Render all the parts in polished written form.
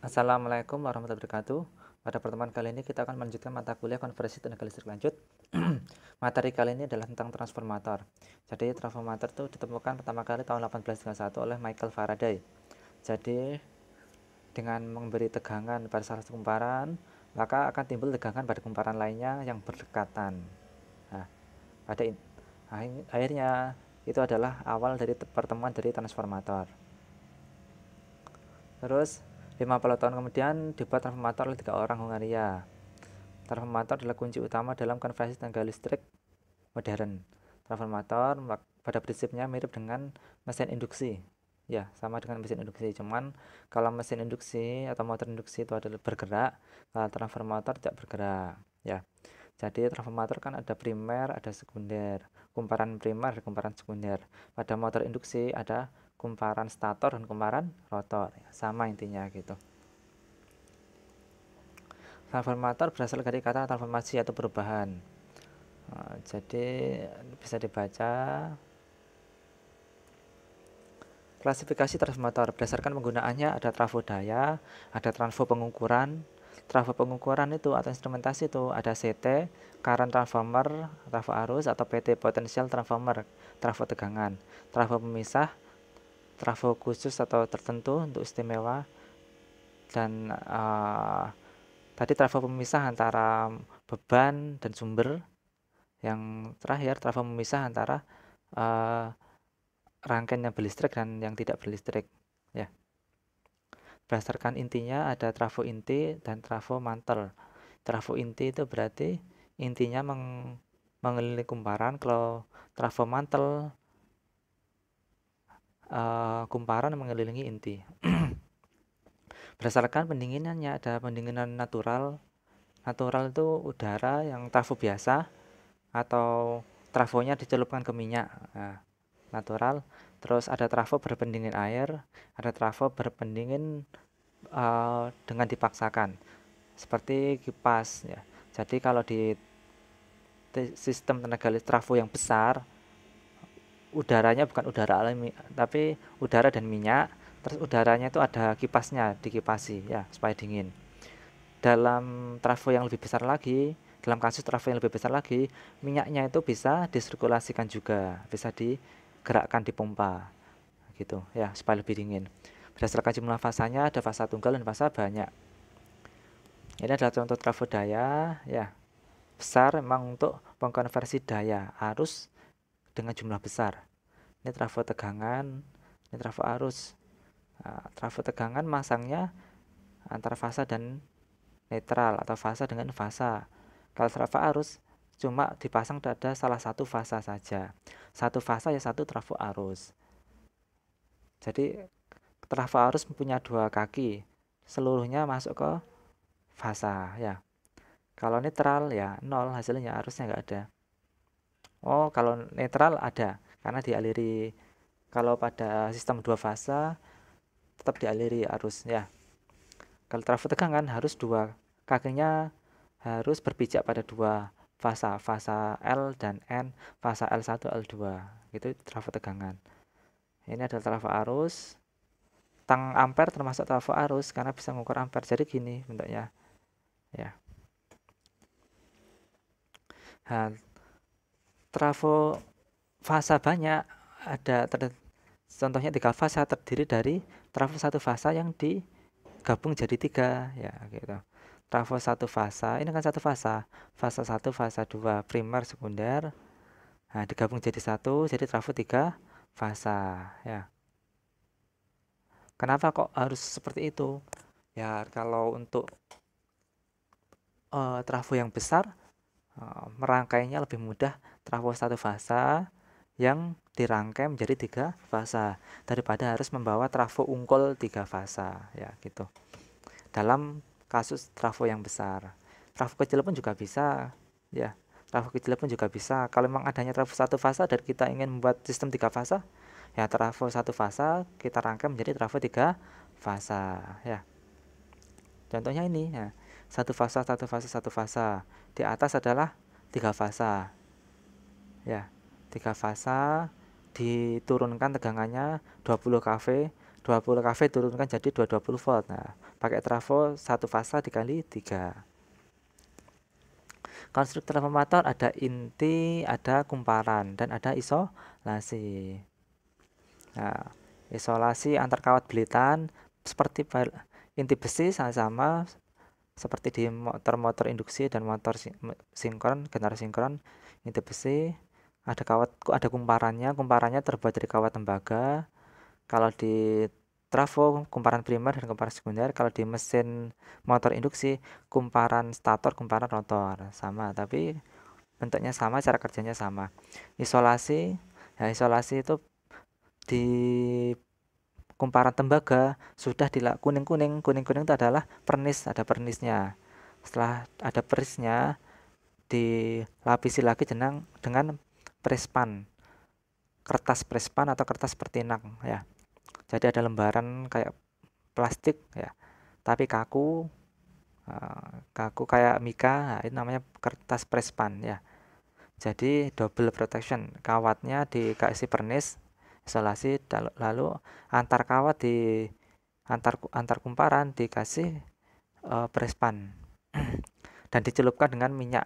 Assalamualaikum warahmatullahi wabarakatuh. Pada pertemuan kali ini kita akan melanjutkan mata kuliah konversi tenaga listrik lanjut. Materi kali ini adalah tentang transformator. Jadi transformator itu ditemukan pertama kali tahun 1831 oleh Michael Faraday. Jadi dengan memberi tegangan pada salah satu kumparan, maka akan timbul tegangan pada kumparan lainnya yang berdekatan. Nah, pada akhirnya itu adalah awal dari pertemuan dari transformator. Terus 50 tahun kemudian dibuat transformator oleh 3 orang Hungaria. Transformator adalah kunci utama dalam konversi tenaga listrik modern. Transformator pada prinsipnya mirip dengan mesin induksi. Ya, sama dengan mesin induksi. Cuman kalau mesin induksi atau motor induksi itu adalah bergerak, kalau transformator tidak bergerak. Ya, jadi transformator kan ada primer, ada sekunder. Kumparan primer dan kumparan sekunder. Pada motor induksi ada kumparan stator dan kumparan rotor. Sama intinya gitu. Transformator berasal dari kata transformasi atau perubahan. Jadi bisa dibaca klasifikasi transformator berdasarkan penggunaannya. Ada trafo daya, ada trafo pengukuran. Trafo pengukuran itu atau instrumentasi itu ada CT, current transformer, trafo arus, atau PT potential transformer, trafo tegangan. Trafo pemisah, trafo khusus atau tertentu untuk istimewa. Dan tadi trafo pemisah antara beban dan sumber. Yang terakhir trafo pemisah antara rangkaian yang berlistrik dan yang tidak berlistrik. Ya. Berdasarkan intinya ada trafo inti dan trafo mantel. Trafo inti itu berarti intinya mengelilingi kumparan. Kalau trafo mantel kumparan mengelilingi inti. Berdasarkan pendinginannya ada pendinginan natural. Natural itu udara yang trafo biasa atau trafonya dicelupkan ke minyak. Nah, natural. Terus ada trafo berpendingin air, ada trafo berpendingin dengan dipaksakan seperti kipas ya. Jadi kalau di sistem tenaga listrik trafo yang besar, udaranya bukan udara alami tapi udara dan minyak. Terus udaranya itu ada kipasnya, dikipasi ya supaya dingin. Dalam trafo yang lebih besar lagi, dalam kasus trafo yang lebih besar lagi, minyaknya itu bisa disirkulasikan juga, bisa digerakkan di pompa gitu ya supaya lebih dingin. Berdasarkan jumlah fasanya ada fasa tunggal dan fasa banyak. Ini adalah contoh trafo daya ya. Besar memang untuk pengkonversi daya arus dengan jumlah besar. Ini trafo tegangan, ini trafo arus. Nah, trafo tegangan masangnya antara fasa dan netral atau fasa dengan fasa. Kalau trafo arus cuma dipasang ada salah satu fasa saja. Satu fasa ya satu trafo arus. Jadi trafo arus mempunyai 2 kaki. Seluruhnya masuk ke fasa ya. Kalau netral ya 0 hasilnya, arusnya nggak ada. Oh, kalau netral ada karena dialiri. Kalau pada sistem 2 fasa tetap dialiri arus ya. Kalau trafo tegangan harus 2 kakinya harus berpijak pada 2 fasa, fasa L dan N, fasa L1, L2. Itu trafo tegangan. Ini adalah trafo arus. Tang ampere termasuk trafo arus karena bisa mengukur ampere. Jadi gini bentuknya. Ya. Nah, trafo fasa banyak ada contohnya 3 fasa terdiri dari trafo 1 fasa yang digabung jadi 3 ya gitu. Trafo 1 fasa, ini kan 1 fasa. Fasa 1, fasa 2, primer, sekunder. Nah, digabung jadi 1, jadi trafo 3 fasa ya. Kenapa kok harus seperti itu? Ya, kalau untuk trafo yang besar merangkainya lebih mudah. Trafo 1 fasa yang dirangkai menjadi 3 fasa daripada harus membawa trafo ungkul 3 fasa ya gitu. Dalam kasus trafo yang besar, trafo kecil pun juga bisa ya. Trafo kecil pun juga bisa. Kalau memang adanya trafo 1 fasa dan kita ingin membuat sistem 3 fasa, ya trafo 1 fasa kita rangkai menjadi trafo 3 fasa ya. Contohnya ini ya. 1 fasa, 1 fasa, 1 fasa. Di atas adalah 3 fasa. Ya, 3 fasa diturunkan tegangannya 20 kV, 20 kV turunkan jadi 220 volt. Nah, pakai trafo satu fasa dikali 3. Konstruk transformator ada inti, ada kumparan, dan ada isolasi. Nah, isolasi antar kawat belitan seperti inti besi sama seperti di motor-motor induksi dan motor sinkron, generasi sinkron. Inti besi ada kumparannya terbuat dari kawat tembaga. Kalau di trafo kumparan primer dan kumparan sekunder. Kalau di mesin motor induksi kumparan stator, kumparan rotor, sama, tapi bentuknya sama, cara kerjanya sama. Isolasi, ya isolasi itu di kumparan tembaga sudah kuning-kuning itu adalah pernis, ada pernisnya. Setelah ada pernisnya dilapisi lagi dengan prespan, kertas prespan atau kertas pertinak ya. Jadi ada lembaran kayak plastik ya, tapi kaku kayak mika. Nah, itu namanya kertas prespan ya. Jadi double protection, kawatnya dikasih pernis isolasi, lalu antar kawat antar kumparan dikasih prespan dan dicelupkan dengan minyak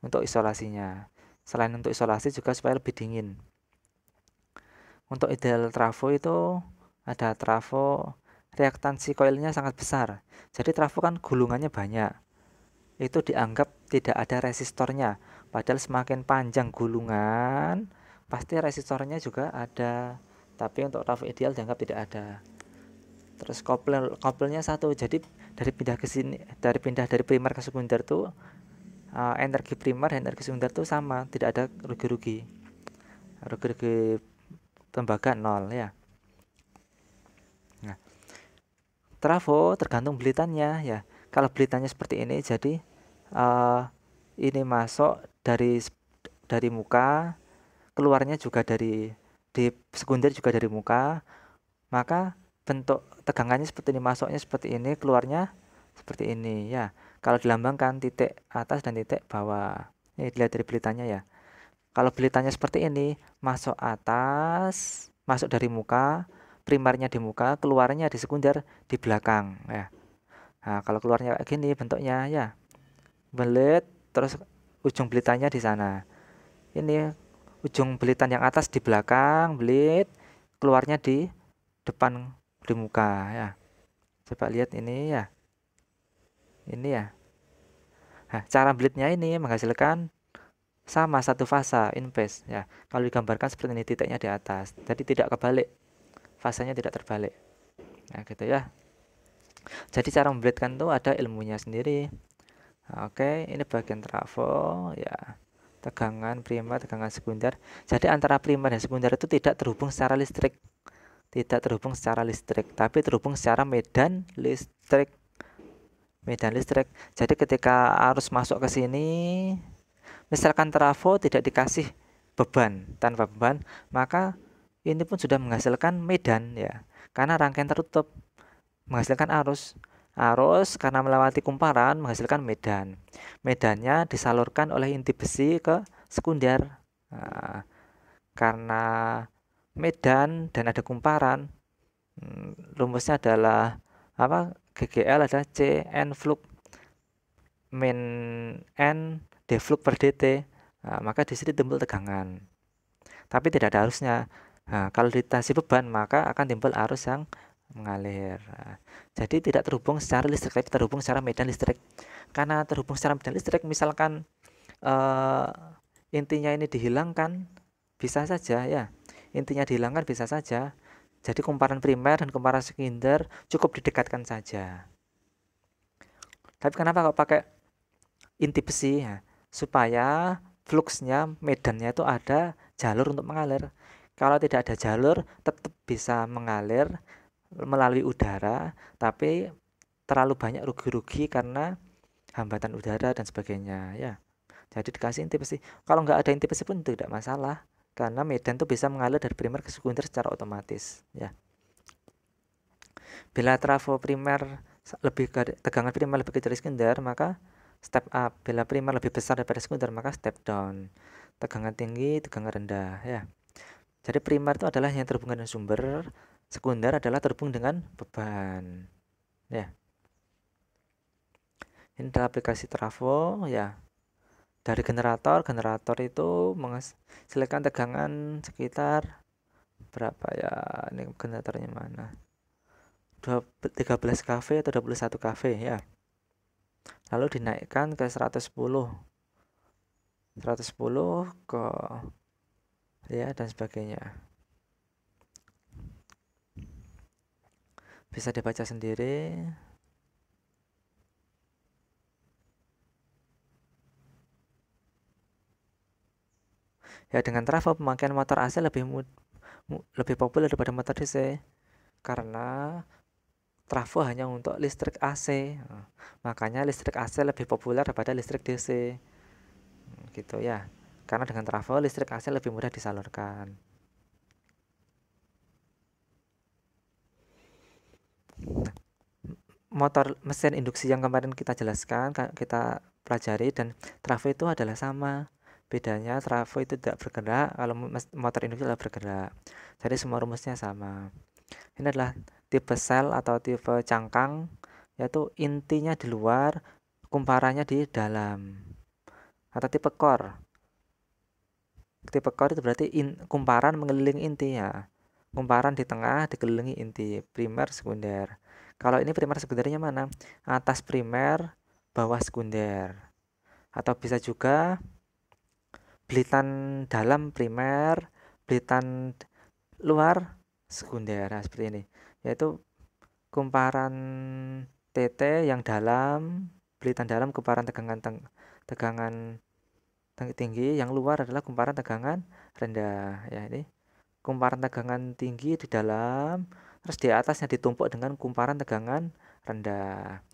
untuk isolasinya. Selain untuk isolasi juga supaya lebih dingin. Untuk ideal trafo itu ada trafo reaktansi koilnya sangat besar. Jadi trafo kan gulungannya banyak. Itu dianggap tidak ada resistornya. Padahal semakin panjang gulungan, pasti resistornya juga ada. Tapi untuk trafo ideal dianggap tidak ada. Terus kopelnya satu. Jadi dari pindah dari primer ke sekunder tuh energi primer dan energi sekunder tuh sama, tidak ada rugi-rugi. Rugi-rugi tembaga 0 ya. Nah, trafo tergantung belitannya ya. Kalau belitannya seperti ini, jadi ini masuk dari muka, keluarnya juga di sekunder juga dari muka, maka bentuk tegangannya seperti ini, masuknya seperti ini, keluarnya seperti ini ya. Kalau dilambangkan titik atas dan titik bawah, ini dilihat dari belitannya ya. Kalau belitannya seperti ini, masuk atas, masuk dari muka, primernya di muka, keluarnya di sekunder di belakang ya. Nah, kalau keluarnya kayak gini bentuknya ya, belit, terus ujung belitannya di sana. Ini ujung belitan yang atas di belakang, belit, keluarnya di depan di muka ya. Coba lihat ini ya. Ini ya. Nah, cara belitnya ini menghasilkan sama satu fasa in phase ya. Kalau digambarkan seperti ini, titiknya di atas. Jadi tidak kebalik. Fasanya tidak terbalik. Nah, gitu ya. Jadi cara membelitkan itu ada ilmunya sendiri. Oke, ini bagian trafo ya. Tegangan primer, tegangan sekunder. Jadi antara primer dan sekunder itu tidak terhubung secara listrik. Tidak terhubung secara listrik, tapi terhubung secara medan listrik. Medan listrik. Jadi ketika arus masuk ke sini, misalkan trafo tidak dikasih beban, tanpa beban, maka ini pun sudah menghasilkan medan ya. Karena rangkaian tertutup menghasilkan arus. Arus karena melewati kumparan menghasilkan medan. Medannya disalurkan oleh inti besi ke sekunder. Nah, karena medan dan ada kumparan, rumusnya adalah apa? GGL adalah C N flux min N D flux per dt. Nah, maka di sini timbul tegangan. Tapi tidak ada arusnya. Nah, kalau dikasih beban maka akan timbul arus yang mengalir. Nah, jadi tidak terhubung secara listrik, tapi terhubung secara medan listrik. Karena terhubung secara medan listrik, misalkan intinya ini dihilangkan, bisa saja ya. Intinya dihilangkan bisa saja. Jadi kumparan primer dan kumparan sekunder cukup didekatkan saja. Tapi kenapa kok pakai inti besi ya? Supaya fluxnya, medannya itu ada jalur untuk mengalir. Kalau tidak ada jalur, tetap bisa mengalir melalui udara, tapi terlalu banyak rugi-rugi karena hambatan udara dan sebagainya ya. Jadi dikasih inti besi. Kalau nggak ada inti besi pun tidak masalah, karena medan itu bisa mengalir dari primer ke sekunder secara otomatis ya. Bila trafo primer tegangan primer lebih kecil dari sekunder, maka step up. Bila primer lebih besar daripada sekunder, maka step down. Tegangan tinggi, tegangan rendah ya. Jadi primer itu adalah yang terhubung dengan sumber, sekunder adalah terhubung dengan beban ya. Ini adalah aplikasi trafo ya. Dari generator itu menghasilkan tegangan sekitar berapa ya, ini generatornya mana, 13 kV atau 21 kV ya. Lalu dinaikkan ke 110 ke ya dan sebagainya. Bisa dibaca sendiri. Ya, dengan trafo pemakaian motor AC lebih populer daripada motor DC karena trafo hanya untuk listrik AC. Makanya listrik AC lebih populer daripada listrik DC. Gitu ya. Karena dengan trafo listrik AC lebih mudah disalurkan. Motor mesin induksi yang kemarin kita jelaskan, kita pelajari, dan trafo itu adalah sama. Bedanya trafo itu tidak bergerak, kalau motor induksi adalah bergerak. Jadi semua rumusnya sama. Ini adalah tipe sel atau tipe cangkang, yaitu intinya di luar, kumparannya di dalam. Atau tipe core. Tipe core itu berarti kumparan mengelilingi inti ya. Kumparan di tengah dikelilingi inti, primer, sekunder. Kalau ini primer sekundernya mana? Atas primer, bawah sekunder. Atau bisa juga belitan dalam primer, belitan luar sekunder. Nah, seperti ini. Yaitu kumparan TT yang dalam, belitan dalam kumparan tegangan tinggi, yang luar adalah kumparan tegangan rendah. Ya, ini kumparan tegangan tinggi di dalam, terus di atasnya ditumpuk dengan kumparan tegangan rendah.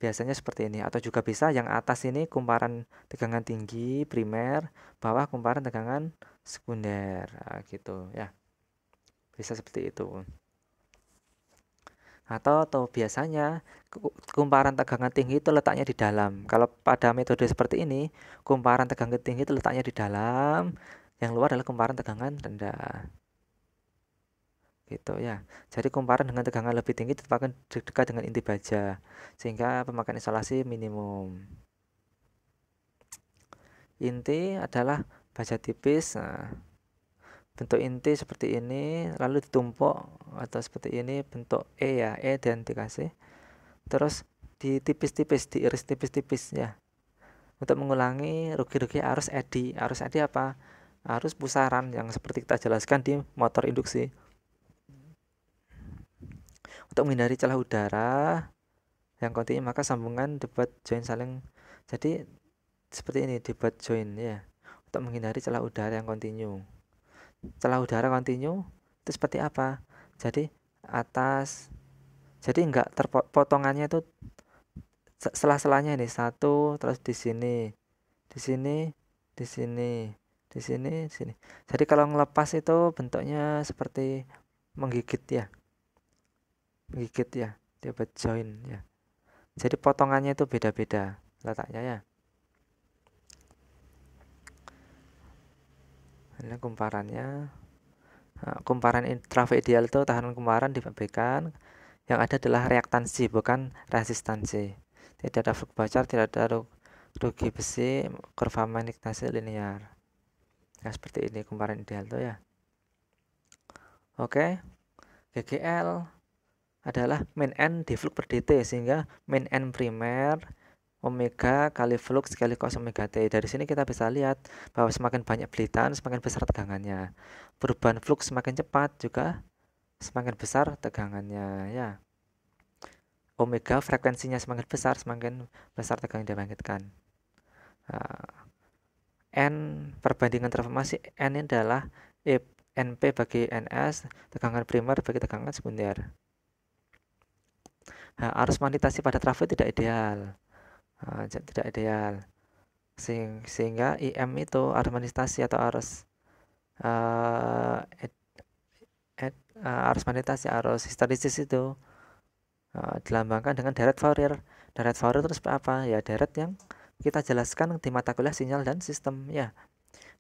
Biasanya seperti ini. Atau juga bisa yang atas ini kumparan tegangan tinggi primer, bawah kumparan tegangan sekunder. Nah, gitu ya. Bisa seperti itu. Atau biasanya kumparan tegangan tinggi itu letaknya di dalam. Kalau pada metode seperti ini, kumparan tegangan tinggi itu letaknya di dalam, yang luar adalah kumparan tegangan rendah. Gitu ya. Jadi kumparan dengan tegangan lebih tinggi ditempatkan dekat dengan inti baja sehingga pemakaian isolasi minimum. Inti adalah baja tipis. Nah, bentuk inti seperti ini lalu ditumpuk atau seperti ini bentuk E ya, E dan dikasih. Terus ditipis-tipis, diiris tipis-tipis ya. Untuk mengulangi rugi-rugi arus eddy. Arus eddy apa? Arus pusaran yang seperti kita jelaskan di motor induksi. Untuk menghindari celah udara yang kontinu, maka sambungan debat join saling, jadi seperti ini, debat join ya, untuk menghindari celah udara yang kontinu. Celah udara kontinu itu seperti apa? Jadi atas, jadi enggak terpotongannya itu selah-selahnya ini satu, terus di sini, di sini, di sini, di sini, di sini. Jadi kalau ngelepas itu bentuknya seperti menggigit ya, menggigit ya, debat join ya. Jadi potongannya itu beda-beda letaknya ya. Ini kumparannya. Nah, kumparan trafo ideal itu tahanan kumparan dipabrikan. Yang ada adalah reaktansi, bukan resistansi. Tidak ada flux bocar, tidak ada rugi besi, kurva magnetasi linear. Nah, seperti ini kumparan ideal tuh ya. Oke. GGL adalah main N di flux per dt, sehingga main N primer omega kali flux kali cos omega t. Dari sini kita bisa lihat bahwa semakin banyak belitan semakin besar tegangannya. Perubahan flux semakin cepat juga semakin besar tegangannya ya. Omega frekuensinya semakin besar tegangan yang dibangkitkan. N perbandingan transformasi N ini adalah NP bagi NS, tegangan primer bagi tegangan sekunder. Nah, arus magnetasi pada trafo tidak ideal. Tidak ideal. Sehingga IM itu arus magnetasi atau arus arus magnetasi, arus histeresis itu dilambangkan dengan deret Fourier. Deret Fourier terus apa? Ya deret yang kita jelaskan di mata kuliah sinyal dan sistem ya.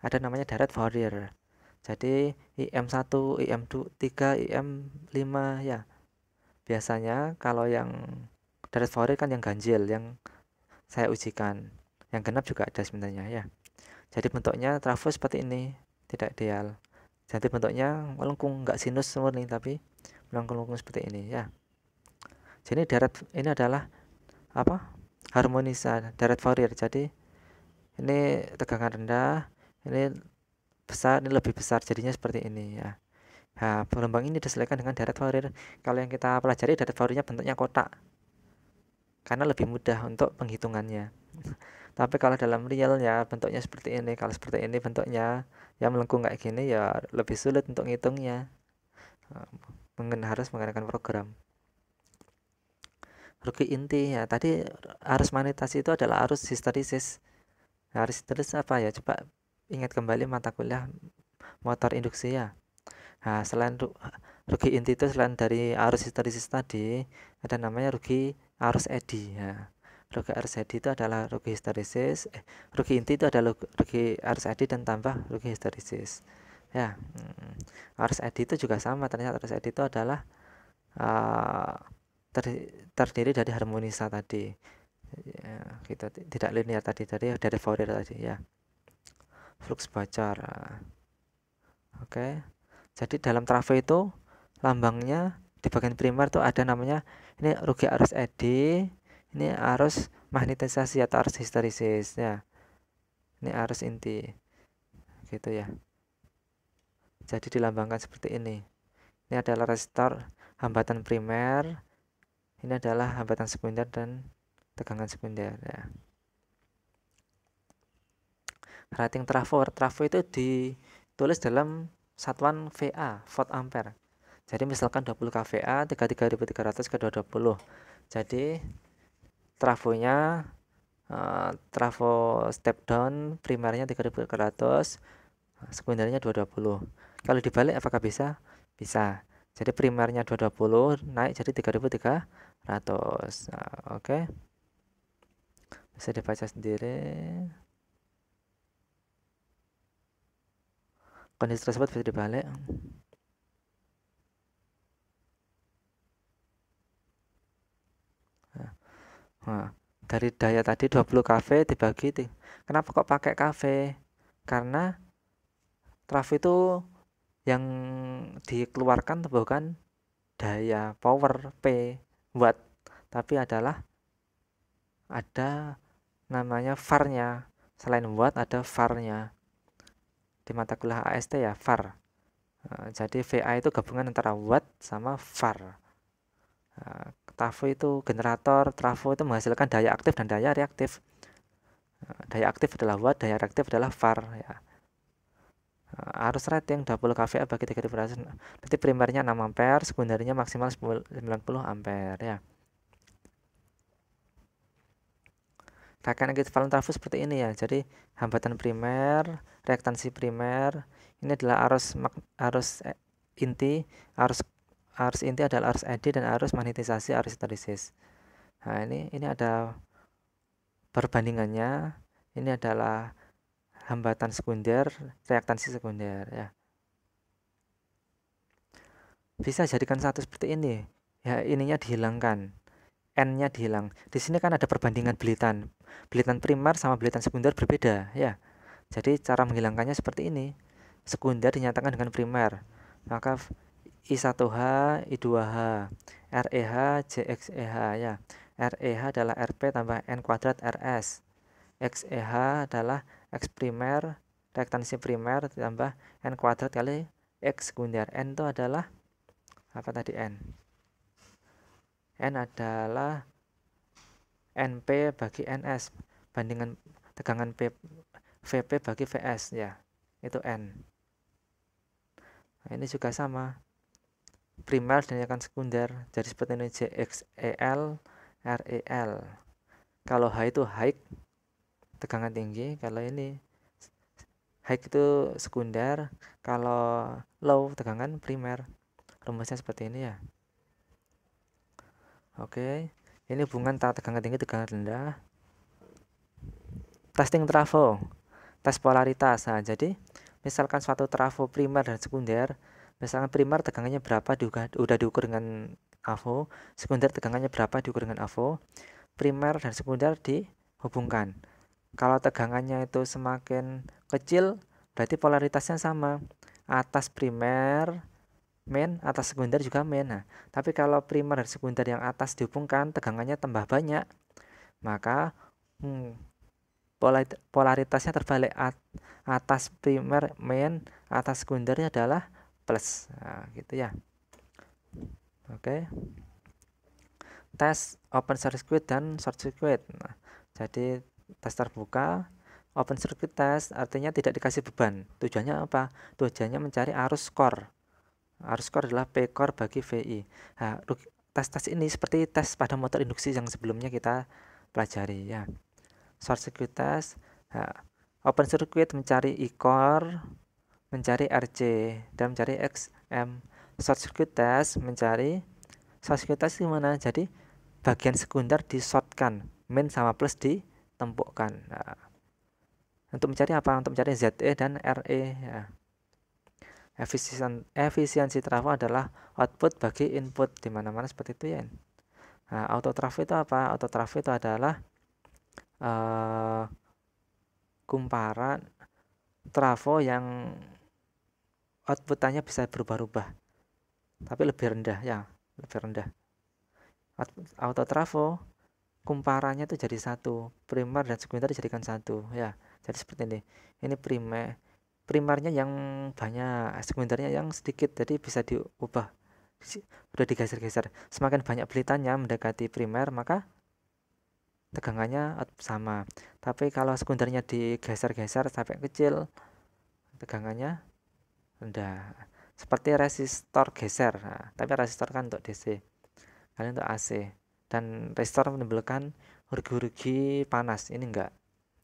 Ada namanya deret Fourier. Jadi IM1, IM3, IM5 ya. Biasanya kalau yang Direct Fourier kan yang ganjil, yang saya ujikan. Yang genap juga ada sebenarnya ya. Jadi bentuknya trafo seperti ini, tidak ideal. Jadi bentuknya melengkung, nggak sinus murni, tapi melengkung seperti ini ya. Jadi ini adalah apa? Harmonisa direct Fourier. Jadi ini tegangan rendah, ini besar, ini lebih besar, jadinya seperti ini ya. Nah, gelombang ini disesuaikan dengan direct Fourier. Kalau yang kita pelajari direct Fouriernya bentuknya kotak, karena lebih mudah untuk penghitungannya. Tapi kalau dalam real ya bentuknya seperti ini. Kalau seperti ini bentuknya ya melengkung kayak gini ya lebih sulit untuk ngitungnya. Harus menggunakan program. Rugi inti ya tadi arus magnetasi itu adalah arus histarisis. Nah, arus histarisis apa ya? Coba ingat kembali mata kuliah motor induksi ya. Nah, selain rugi inti itu selain dari arus histarisis tadi ada namanya rugi arus eddy ya. Rugi arus eddy itu adalah rugi histarisis, rugi inti itu adalah rugi arus eddy dan tambah rugi histarisis ya. Arus eddy itu juga sama, ternyata arus eddy itu adalah terdiri dari harmonisa tadi ya, gitu, tidak linear tadi dari Fourier tadi ya, flux bocor. Oke. Jadi dalam trafo itu lambangnya di bagian primer tuh ada namanya ini rugi arus eddy, ini arus magnetisasi atau arus histarisis ya, ini arus inti gitu ya. Jadi dilambangkan seperti ini. Ini adalah resistor hambatan primer, ini adalah hambatan sekunder dan tegangan sekunder ya. Rating trafo itu ditulis dalam satuan VA, volt ampere. Jadi misalkan 20 kVA 33.300 ke 220. Jadi trafonya trafo step down primernya 3.300, sekundernya 220. Kalau dibalik apakah bisa? Bisa. Jadi primernya 220 naik jadi 3.300. Oke. Bisa dibaca sendiri. Kondisi tersebut bisa dibalik. Nah, dari daya tadi 20 kV dibagi. Kenapa kok pakai kV? Karena trafo itu yang dikeluarkan bukan daya power P watt, tapi adalah ada namanya VAR-nya. Selain watt ada VAR-nya. Di mata kuliah AST ya VAR. Jadi VA itu gabungan antara watt sama VAR. Trafo itu generator, trafo itu menghasilkan daya aktif dan daya reaktif. Daya aktif adalah watt, daya reaktif adalah VAR ya. Arus rating 20 kVA bagi 3.000. Berarti primernya 6 ampere, sekundernya maksimal 90 ampere ya. Rangkaian ekivalen trafo seperti ini ya. Jadi hambatan primer, reaktansi primer, ini adalah arus inti, arus inti adalah arus eddy dan arus magnetisasi, arus histarisis. Nah, ini ada perbandingannya. Ini adalah hambatan sekunder, reaktansi sekunder ya. Bisa jadikan satu seperti ini. Ya, ininya dihilangkan. N-nya dihilang. Di sini kan ada perbandingan bilitan. Bilitan primer sama bilitan sekunder berbeda ya. Jadi cara menghilangkannya seperti ini. Sekunder dinyatakan dengan primer. Maka I1H, I2H, REH, JXEH ya. REH adalah RP tambah N kuadrat RS. XEH adalah X primer, reaktansi primer ditambah N kuadrat kali X sekunder. N itu adalah apa tadi N? N adalah NP bagi NS, bandingan tegangan VP bagi VS ya, itu N. Nah, ini juga sama, primer dan yang sekunder, jadi seperti ini JXEL, REL. Kalau H itu high, tegangan tinggi, kalau ini high itu sekunder, kalau low tegangan primer. Rumusnya seperti ini ya. Oke, ini hubungan tegangan tinggi, tegangan rendah. Testing trafo, tes polaritas. Nah, jadi misalkan suatu trafo primer dan sekunder, misalkan primer tegangannya berapa udah diukur dengan AVO, sekunder tegangannya berapa diukur dengan AVO, primer dan sekunder dihubungkan. Kalau tegangannya itu semakin kecil, berarti polaritasnya sama. Atas primer main, atas sekunder juga main. Nah, tapi kalau primer dan sekunder yang atas dihubungkan, tegangannya tambah banyak, maka polaritasnya terbalik. Atas primer main, atas sekundernya adalah plus. Nah, gitu ya. Oke. Tes open circuit dan short circuit. Nah, jadi tes terbuka, open circuit test artinya tidak dikasih beban. Tujuannya apa? Tujuannya mencari arus core. Arus core adalah P core bagi VI. Nah, tes-tes ini seperti tes pada motor induksi yang sebelumnya kita pelajari ya. Short circuit test, nah, open circuit mencari I core, mencari RC, dan mencari XM. Short circuit test mencari short circuit test gimana? Jadi bagian sekunder di shortkan, min sama plus ditempukkan. Nah, untuk mencari apa? Untuk mencari ZE dan RE ya. Efisiensi trafo adalah output bagi input, di mana-mana seperti itu ya. Nah, auto trafo itu apa? Auto trafo itu adalah kumparan trafo yang outputannya bisa berubah-ubah, tapi lebih rendah ya, lebih rendah. Auto trafo kumparannya itu jadi satu, primer dan sekunder dijadikan satu ya. Jadi seperti ini primernya yang banyak, sekundernya yang sedikit, jadi bisa diubah, udah digeser-geser. Semakin banyak belitannya mendekati primer, maka tegangannya sama. Tapi kalau sekundernya digeser-geser sampai kecil, tegangannya rendah. Seperti resistor geser. Nah, tapi resistor kan untuk DC, kalian untuk AC. Dan resistor menimbulkan hurgi-hurgi panas. Ini enggak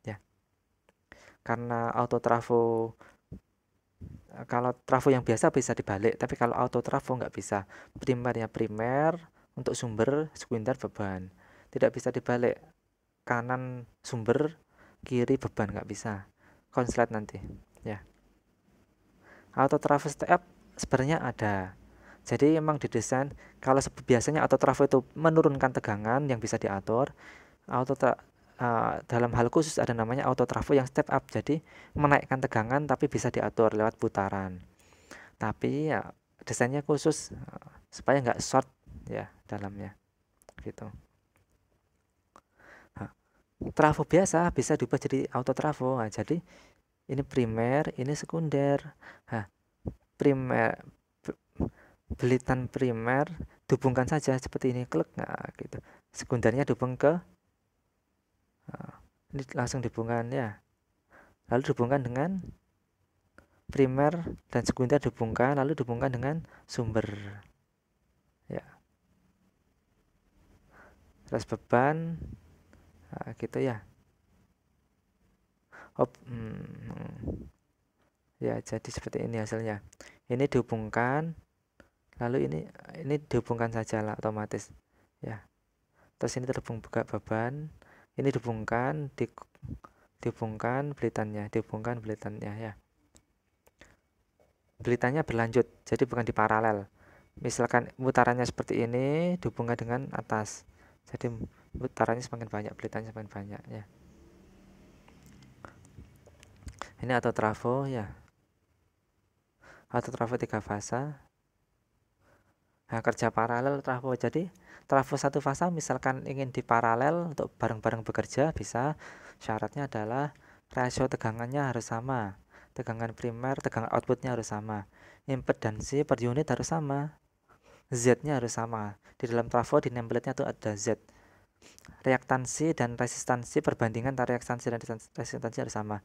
ya. Karena auto trafo, kalau trafo yang biasa bisa dibalik, tapi kalau auto trafo nggak bisa. Primernya primer untuk sumber, sekunder beban. Tidak bisa dibalik. Kanan sumber, kiri beban, nggak bisa. Konslet nanti ya. Auto trafo step sebenarnya ada. Jadi emang didesain, kalau biasanya auto trafo itu menurunkan tegangan yang bisa diatur. Dalam hal khusus ada namanya auto trafo yang step up, jadi menaikkan tegangan tapi bisa diatur lewat putaran. Tapi ya desainnya khusus supaya nggak short ya dalamnya gitu. Nah, trafo biasa bisa diubah jadi auto trafo. Nah, jadi ini primer, ini sekunder. Nah, primer, belitan primer dihubungkan saja seperti ini, klik, nah gitu. Sekundernya dihubung ke, ini langsung dihubungkan ya. Lalu dihubungkan dengan primer dan sekunder, dihubungkan, lalu dihubungkan dengan sumber ya. Terus beban, nah, gitu ya. Ya jadi seperti ini hasilnya. Ini dihubungkan, lalu ini dihubungkan saja lah otomatis ya. Terus ini terhubung juga beban, ini dihubungkan, dihubungkan belitannya ya. Belitannya berlanjut, jadi bukan di paralel. Misalkan putarannya seperti ini dihubungkan dengan atas, jadi putarannya semakin banyak, belitannya semakin banyak ya. Ini auto trafo ya, auto trafo 3 fasa. Nah, kerja paralel trafo, jadi trafo satu fasa misalkan ingin di paralel untuk bareng-bareng bekerja bisa. Syaratnya adalah rasio tegangannya harus sama, tegangan primer, tegangan outputnya harus sama, impedansi per unit harus sama, Z-nya harus sama. Di dalam trafo di nameplate-nya tuh ada Z. Reaktansi dan resistansi, perbandingan antara reaktansi dan resistansi harus sama.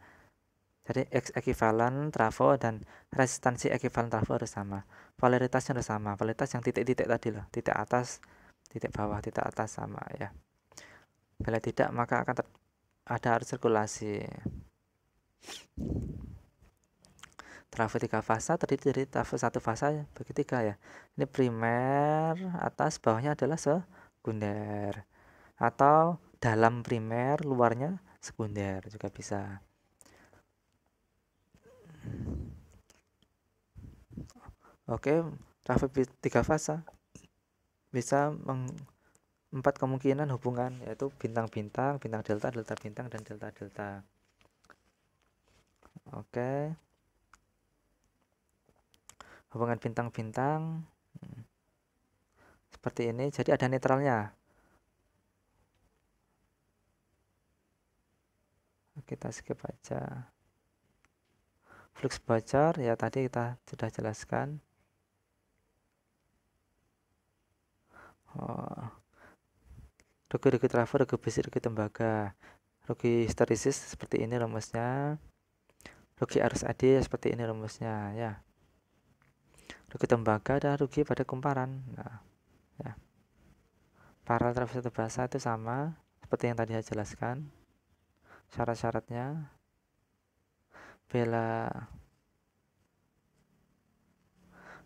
Jadi X ekuivalen trafo dan resistansi ekuivalen trafo harus sama. Polaritasnya harus sama. Polaritas yang titik-titik tadi loh, titik atas, titik bawah, titik atas sama ya. Bila tidak maka akan ada arus sirkulasi. Trafo 3 fasa terdiri dari trafo 1 fasa bagi 3 ya. Ini primer, atas bawahnya adalah sekunder. Atau dalam primer, luarnya sekunder juga bisa. Oke, trafo 3 fasa. bisa empat kemungkinan hubungan, yaitu bintang-bintang, bintang delta, delta bintang, dan delta delta. Oke, hubungan bintang-bintang seperti ini, jadi ada netralnya. Kita skip aja. Flux bocor ya tadi kita sudah jelaskan. Rugi-rugi trafo, rugi besi, rugi tembaga. Rugi histeresis seperti ini rumusnya. Rugi arus AD seperti ini rumusnya ya. Rugi tembaga dan rugi pada kumparan. Nah, ya. Paralel trafo satu basa itu sama seperti yang tadi saya jelaskan. Syarat-syaratnya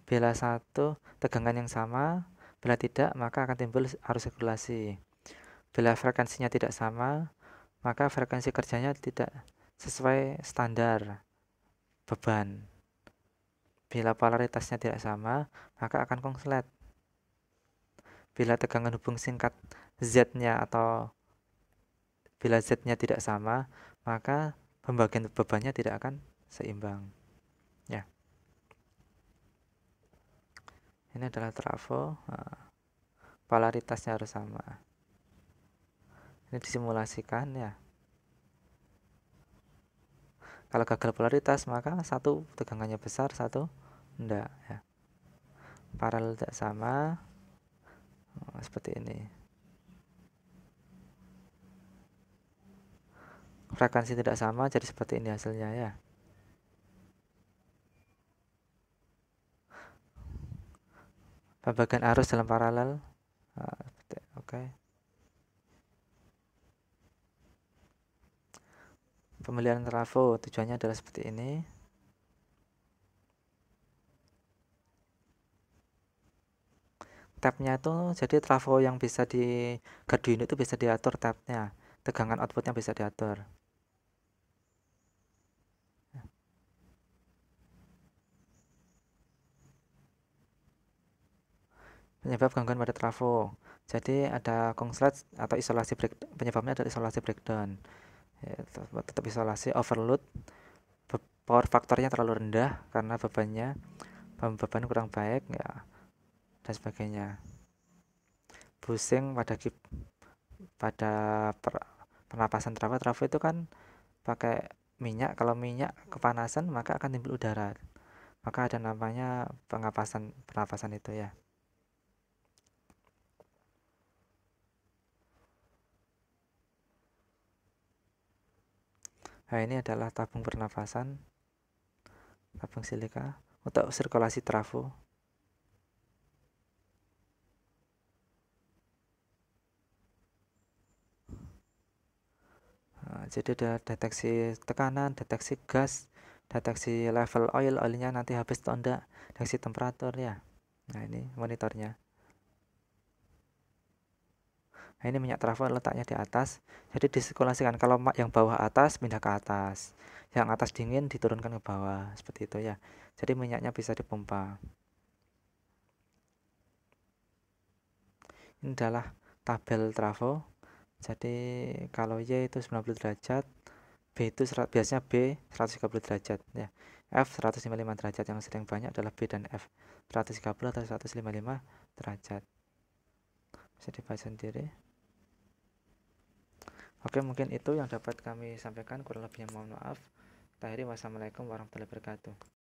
bila satu tegangan yang sama, bila tidak maka akan timbul arus sirkulasi. Bila frekuensinya tidak sama, maka frekuensi kerjanya tidak sesuai standar beban. Bila polaritasnya tidak sama, maka akan konslet. Bila tegangan hubung singkat Z-nya atau bila Z-nya tidak sama, maka pembagian bebannya tidak akan seimbang. Ya. Ini adalah trafo. Polaritasnya harus sama. Ini disimulasikan ya. Kalau gagal polaritas maka satu tegangannya besar, satu enggak ya. Paralel tidak sama. Seperti ini. Frekuensi tidak sama, jadi seperti ini hasilnya ya. Pembagian arus dalam paralel. Oke. Pemilihan trafo tujuannya adalah seperti ini. Tabnya itu jadi trafo yang bisa di gardu unit itu bisa diatur tabnya. Tegangan outputnya bisa diatur. Penyebab gangguan pada trafo. Jadi ada konslet atau isolasi breakdown. Penyebabnya adalah isolasi breakdown. Ya, tetap isolasi, overload, power faktornya terlalu rendah karena beban kurang baik ya, dan sebagainya. Busing pada pernapasan trafo itu kan pakai minyak. Kalau minyak kepanasan maka akan timbul udara, maka ada namanya pernapasan itu ya. Nah, ini adalah tabung pernapasan, tabung silika untuk sirkulasi trafo. Nah, jadi ada deteksi tekanan, deteksi gas, deteksi level oilnya nanti habis atau enggak, deteksi temperatur ya. Nah, ini monitornya. Nah, ini minyak trafo letaknya di atas, jadi disirkulasikan. Kalau yang bawah atas pindah ke atas, yang atas dingin diturunkan ke bawah, seperti itu ya. Jadi minyaknya bisa dipompa. Ini adalah tabel trafo. Jadi kalau Y itu 90 derajat, B itu biasanya B 130 derajat ya. F 155 derajat, yang sering banyak adalah B dan F 130 atau 155 derajat. Bisa dibaca sendiri. Oke, mungkin itu yang dapat kami sampaikan, kurang lebihnya mohon maaf. Akhiri, wassalamualaikum warahmatullahi wabarakatuh.